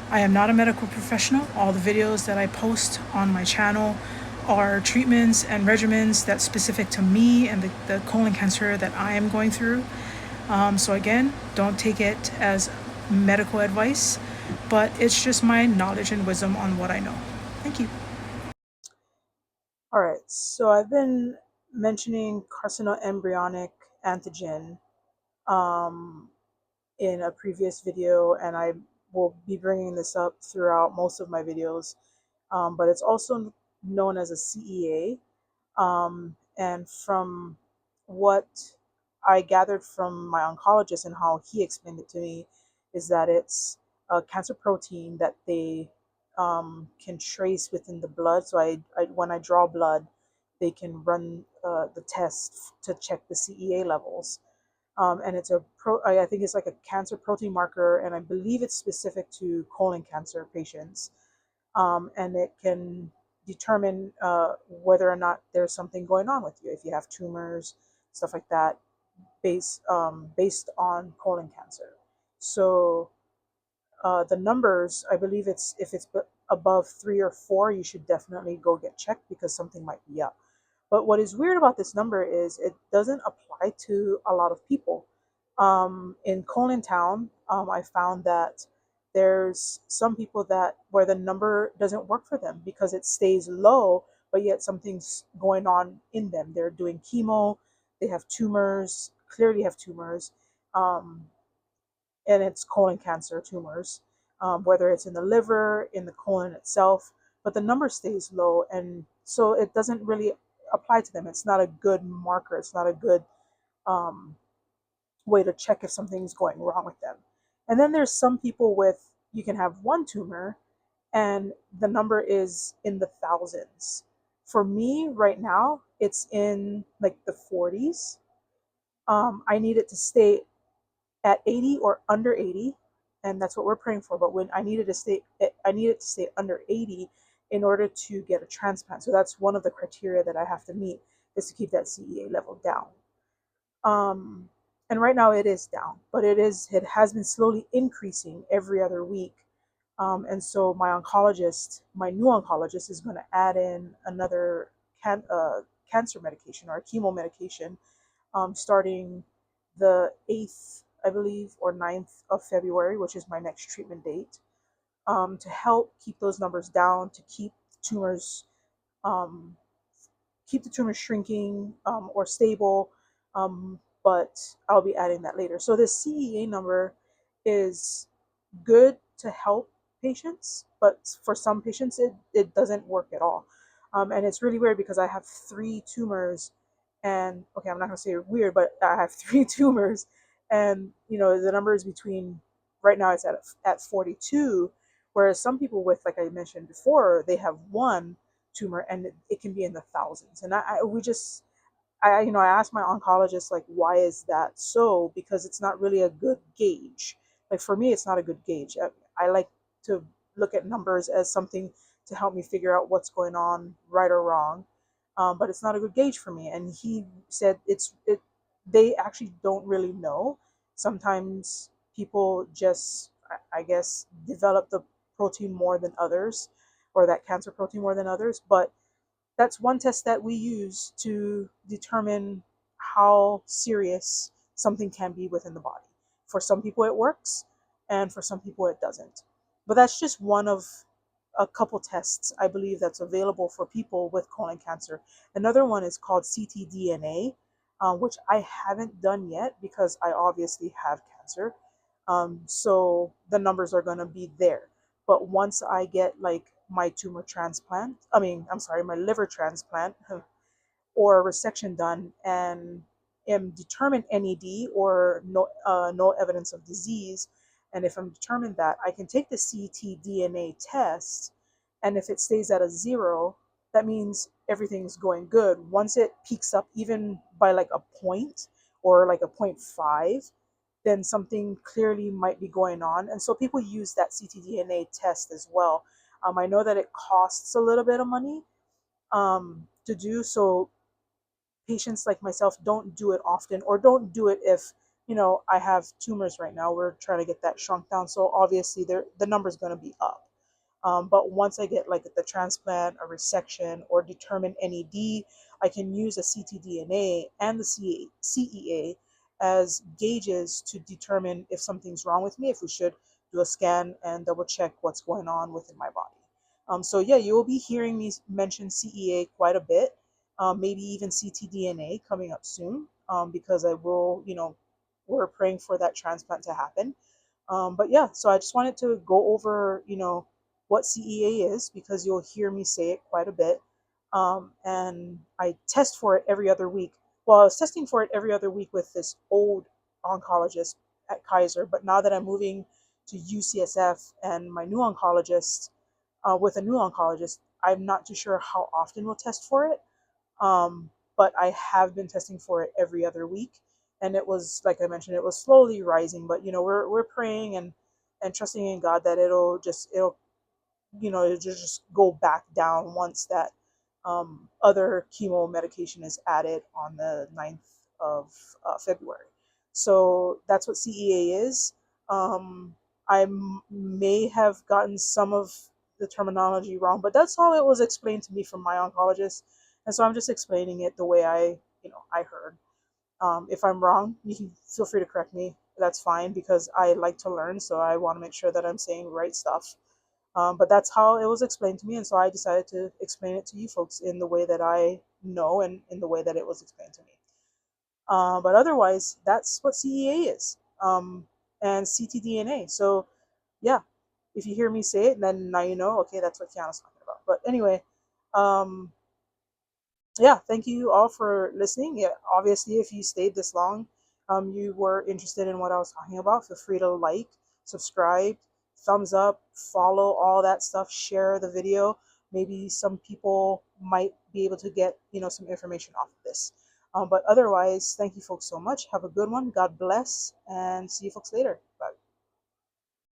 I am not a medical professional. All the videos that I post on my channel are treatments and regimens that's specific to me and the colon cancer that I am going through. So again, don't take it as medical advice, but it's just my knowledge and wisdom on what I know. Thank you. All right, so I've been mentioning carcinoembryonic antigen um, in a previous video, and I will be bringing this up throughout most of my videos. But it's also known as a CEA. And from what I gathered from my oncologist and how he explained it to me, is that it's a cancer protein that they can trace within the blood. So when I draw blood, they can run the test to check the CEA levels. And it's I think it's like a cancer protein marker, and I believe it's specific to colon cancer patients. And it can determine whether or not there's something going on with you, if you have tumors, stuff like that, based on colon cancer. So the numbers, I believe it's if it's above 3 or 4, you should definitely go get checked because something might be up. But what is weird about this number is it doesn't apply to a lot of people. In Colin Town, I found that there's some people that where the number doesn't work for them because it stays low, but yet something's going on in them. They're doing chemo, they have tumors, clearly have tumors, um, and it's colon cancer tumors, whether it's in the liver, in the colon itself, but the number stays low, and so it doesn't really apply to them. It's not a good marker. It's not a good um, way to check if something's going wrong with them. And then there's some people with, you can have one tumor and the number is in the thousands. For me right now, it's in like the 40s. I need it to stay at 80 or under 80, and that's what we're praying for. But when I need it to stay under 80 in order to get a transplant. So that's one of the criteria that I have to meet, is to keep that CEA level down. Um, and right now it is down, but it has been slowly increasing every other week. And so my new oncologist, is going to add in another cancer medication or a chemo medication, starting the 8th, I believe, or 9th of February, which is my next treatment date, to help keep those numbers down, to um, keep the tumors shrinking or stable. But I'll be adding that later. So the CEA number is good to help patients, but for some patients it doesn't work at all. And it's really weird because I have 3 tumors, and okay, I'm not gonna say weird, but I have 3 tumors, and the number is between, right now it's at 42, whereas some people with, like I mentioned before, they have one tumor and it can be in the thousands. And we just I asked my oncologist, like, why is that so, because it's not really a good gauge. Like, for me, it's not a good gauge. I like to look at numbers as something to help me figure out what's going on, right or wrong. But it's not a good gauge for me. And he said they actually don't really know. Sometimes people just, I guess, develop the protein more than others, or that cancer protein more than others. But that's one test that we use to determine how serious something can be within the body. For some people it works, and for some people it doesn't. But that's just one of a couple tests, I believe, that's available for people with colon cancer. Another one is called ctDNA, which I haven't done yet because I obviously have cancer. So the numbers are going to be there. But once I get like my tumor transplant, I'm sorry, my liver transplant or resection done, and am determined NED or no evidence of disease, and if I'm determined that, I can take the ctDNA test, and if it stays at a 0, that means everything's going good. Once it peaks up even by like a point or like a 0.5, then something clearly might be going on. And so people use that ctDNA test as well. I know that it costs a little bit of money to do, so patients like myself don't do it often, or don't do it if I have tumors right now. We're trying to get that shrunk down. So obviously the number's going to be up. But once I get like the transplant, a resection, or determine NED, I can use a ctDNA and the CEA as gauges to determine if something's wrong with me, if we should do a scan and double check what's going on within my body. So yeah, you will be hearing me mention CEA quite a bit, maybe even ctDNA coming up soon, because I will, we're praying for that transplant to happen. But yeah, so I just wanted to go over, what CEA is because you'll hear me say it quite a bit. And I test for it every other week. Well, I was testing for it every other week with this old oncologist at Kaiser, but now that I'm moving to UCSF and my new oncologist, with a new oncologist, I'm not too sure how often we'll test for it. But I have been testing for it every other week, and it was like I mentioned, it was slowly rising. But we're praying and trusting in God that it'll just go back down once that other chemo medication is added on the 9th of February. So that's what CEA is. I may have gotten some of the terminology wrong, but that's how it was explained to me from my oncologist. And so I'm just explaining it the way I heard. If I'm wrong, you can feel free to correct me. That's fine because I like to learn, so I want to make sure that I'm saying right stuff. But that's how it was explained to me, and so I decided to explain it to you folks in the way that I know and in the way that it was explained to me. But otherwise, that's what CEA is, and ctDNA. So yeah, if you hear me say it, then now you know. Okay, that's what Kiana's talking about. But anyway, um, yeah, thank you all for listening. Yeah, obviously, if you stayed this long, you were interested in what I was talking about. Feel free to like, subscribe, thumbs up, follow, all that stuff. Share the video. Maybe some people might be able to get some information off of this. But otherwise, thank you folks so much. Have a good one. God bless, and see you folks later.